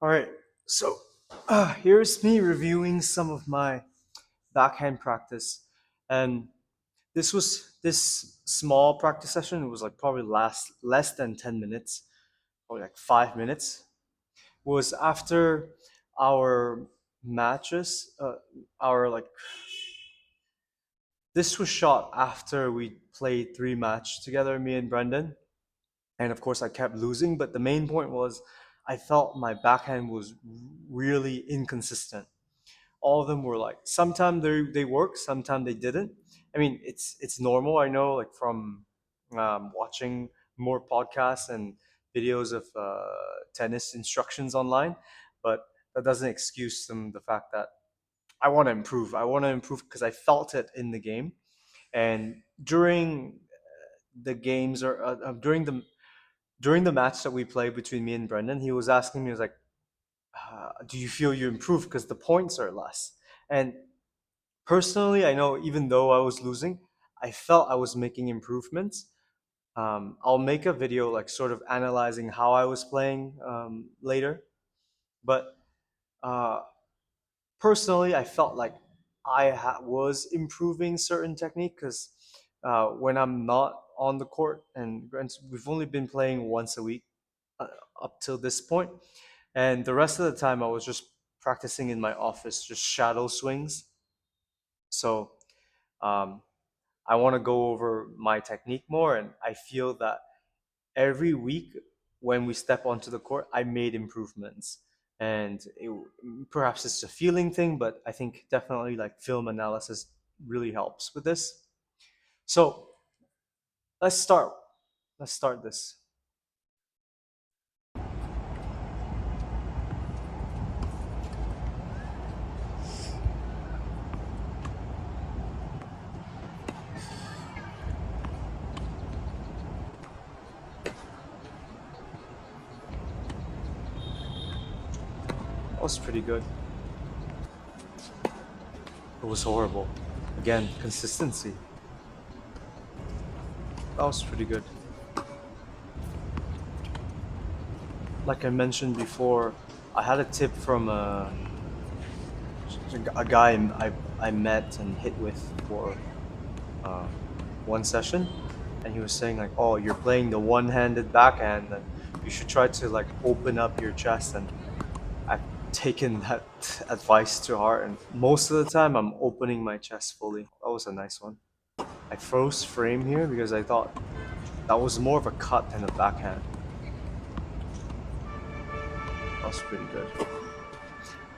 All right, so here's me reviewing some of my backhand practice, and this small practice session. It was like probably last less than 10 minutes, or like 5 minutes. Was after our matches, our like this was shot after we played three match together, me and Brendan, and of course I kept losing. But the main point was I felt my backhand was really inconsistent. All of them were like sometimes they work, sometimes they didn't. I mean, it's normal. I know, like from watching more podcasts and videos of tennis instructions online, but that doesn't excuse the fact that I want to improve. I want to improve because I felt it in the game, and during the games or during the match that we played between me and Brendan, he was asking me, he was like, "Do you feel you improved because the points are less?" And personally, I know even though I was losing, I felt I was making improvements. I'll make a video like sort of analyzing how I was playing later, but uh, personally, I felt like was improving certain technique because when I'm not on the court, and we've only been playing once a week uh, up till this point, and the rest of the time I was just practicing in my office, just shadow swings. So um, I want to go over my technique more, and I feel that every week when we step onto the court, I made improvements. And perhaps it's a feeling thing, but I think definitely like film analysis really helps with this. So let's start. Let's start this. That was pretty good. It was horrible. Again, consistency. That was pretty good. Like I mentioned before, I had a tip from a guy I met and hit with for uh, one session, and he was saying like, "Oh, you're playing the one-handed backhand, and you should try to like open up your chest." And I've taken that advice to heart, and most of the time I'm opening my chest fully. That was a nice one. I froze frame here because I thought that was more of a cut than a backhand. That was pretty good.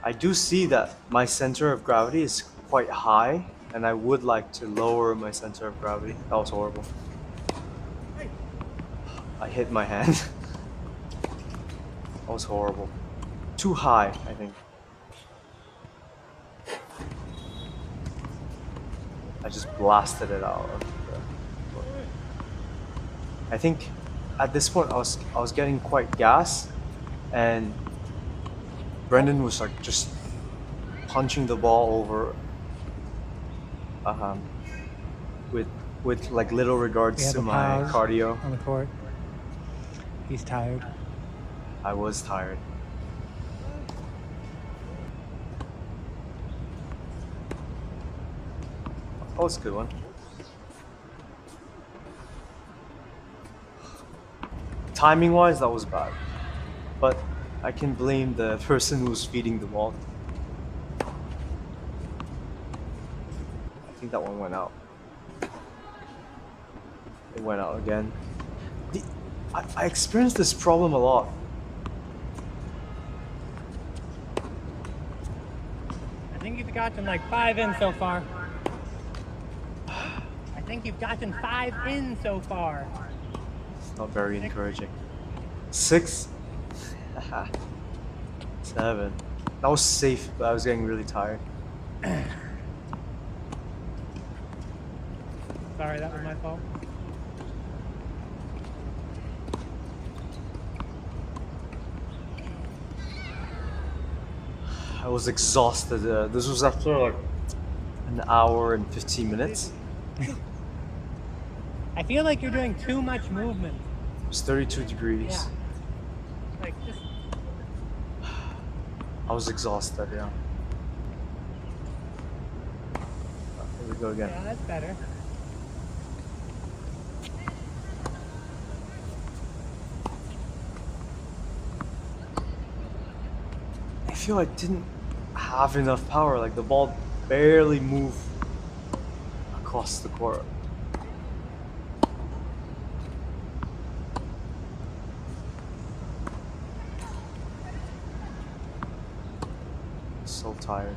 I do see that my center of gravity is quite high, and I would like to lower my center of gravity. That was horrible. I hit my hand. That was horrible. Too high, I think. I just blasted it out of the. I think at this point I was getting quite gas, and Brendan was like just punching the ball over um, with like little We regards have to a my pause cardio. on the court. He's tired. I was tired. That was a good one. Timing wise, that was bad, but I can blame the person who was feeding the ball. I think that one went out. It went out again. The, I experienced this problem a lot. I think you've gotten like 5 in so far. I think you've gotten 5 in so far. It's not very encouraging. 6, 7. That was safe, but I was getting really tired. Sorry, that was my fault. I was exhausted. This was after like an hour and 15 minutes. I feel like you're doing too much movement. It was 32 degrees. Yeah. Like just I was exhausted, yeah. Here we go again. Yeah, that's better. I feel I didn't have enough power. Like the ball barely moved across the court. So tired.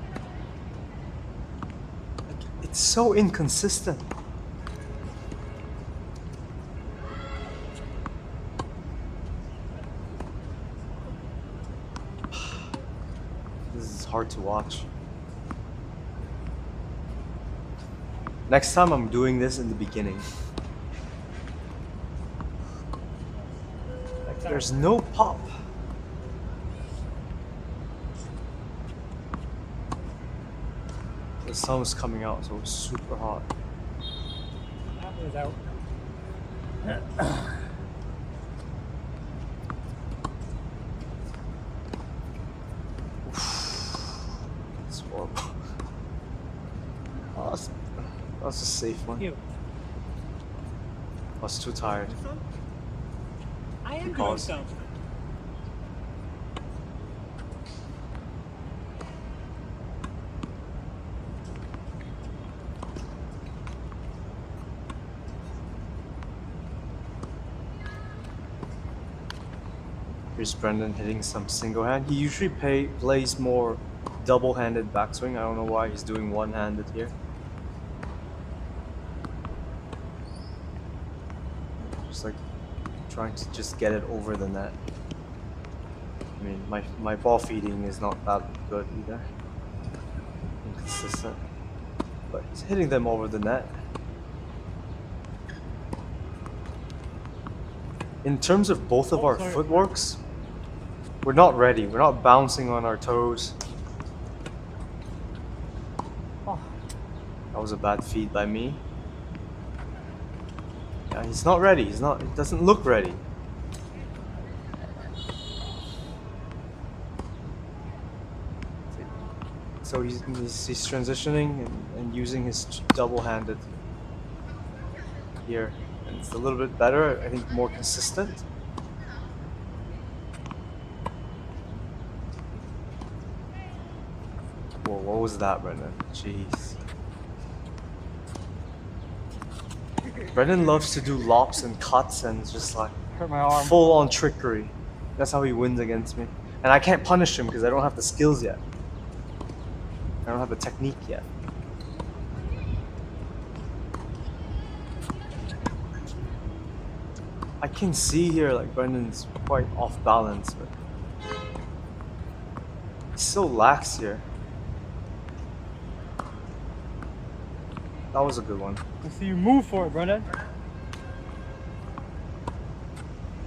Like, it's so inconsistent. This is hard to watch. Next time I'm doing this in the beginning. Like, There's no pop. The sun was coming out, so it was super hot. that was out. It's horrible. Oh, that's a safe one. You. I was too tired. I am doing Because- some. Here's Brendan hitting some single hand. He usually plays more double-handed backswing. I don't know why he's doing one-handed here. Just like trying to just get it over the net. I mean, my ball feeding is not that good either. Inconsistent. But he's hitting them over the net. In terms of both of Oh, our sorry. footworks, we're not ready. We're not bouncing on our toes. Oh, That was a bad feed by me. Yeah, he's not ready. He doesn't look ready. So he's transitioning and using his double-handed here. And it's a little bit better. I think more consistent. Whoa, what was that, Brendan? Jeez. Brendan loves to do lops and cuts and just like hurt my arm. full on trickery. That's how he wins against me. And I can't punish him because I don't have the skills yet. I don't have the technique yet. I can see here like Brendan's quite off balance, but he's so lax here. That was a good one. Let's see you move for it, Brendan.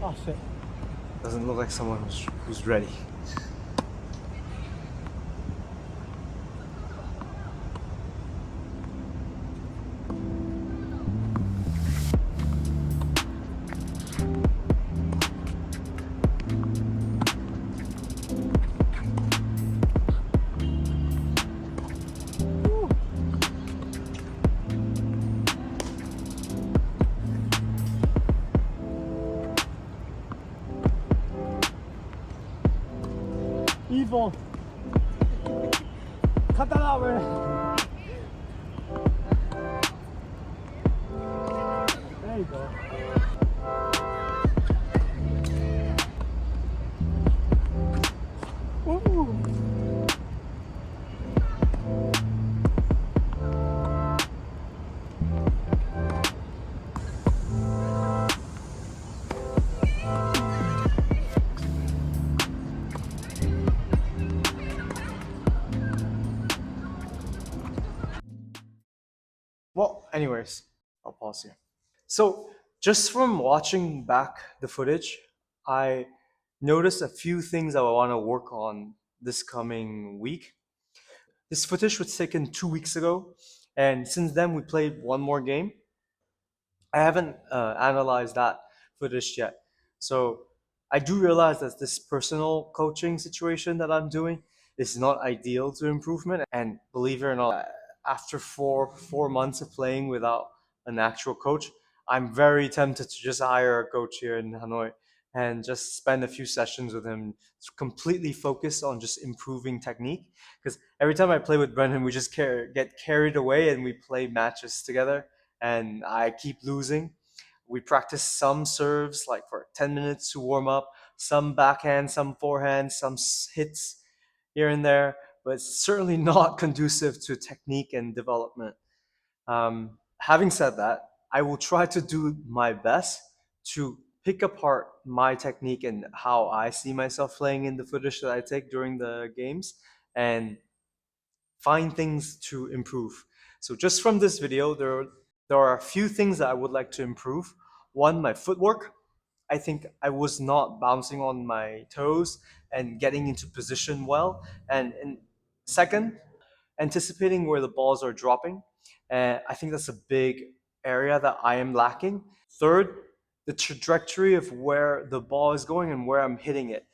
Oh shit. Doesn't look like someone who's ready. Evil. Cut that out, Brendan. There you go. Woo. Well, anyways, I'll pause here. So, just from watching back the footage, I noticed a few things I want to work on this coming week. This footage was taken 2 weeks ago, and since then we played one more game. I haven't analyzed that footage yet. So, I do realize that this personal coaching situation that I'm doing is not ideal to improvement. And believe it or not, after four months of playing without an actual coach, I'm very tempted to just hire a coach here in Hanoi and just spend a few sessions with him, completely focused on just improving technique. Because every time I play with Brendan, we just get carried away and we play matches together, and I keep losing. We practice some serves like for 10 minutes to warm up, some backhand, some forehand, some hits here and there, but it's certainly not conducive to technique and development. Having said that, I will try to do my best to pick apart my technique and how I see myself playing in the footage that I take during the games and find things to improve. So just from this video, there are a few things that I would like to improve. One, my footwork. I think I was not bouncing on my toes and getting into position well. And second, anticipating where the balls are dropping. And I think that's a big area that I am lacking. Third, the trajectory of where the ball is going and where I'm hitting it.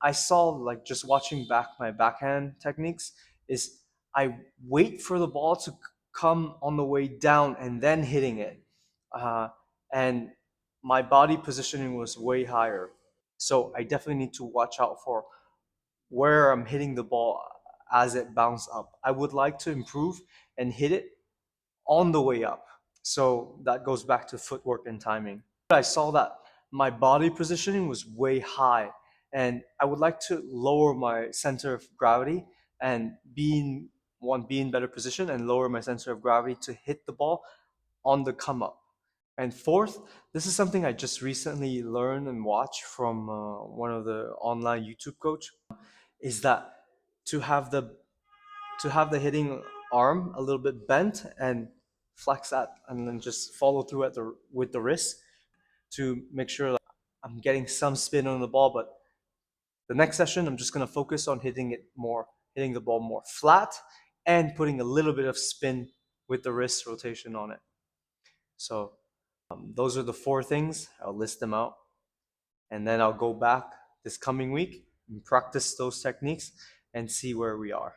I saw, like, just watching back my backhand techniques, is I wait for the ball to come on the way down and then hitting it. And my body positioning was way higher. So I definitely need to watch out for where I'm hitting the ball as it bounces up. I would like to improve and hit it on the way up. So that goes back to footwork and timing. I saw that my body positioning was way high, and I would like to lower my center of gravity and be in better position and lower my center of gravity to hit the ball on the come up. And fourth, this is something I just recently learned and watched from one of the online YouTube coach, is that to have the hitting arm a little bit bent and flex that, and then just follow through with the wrist to make sure that I'm getting some spin on the ball. But the next session, I'm just gonna focus on hitting the ball more flat and putting a little bit of spin with the wrist rotation on it. So those are the four things. I'll list them out, and then I'll go back this coming week and practice those techniques and see where we are.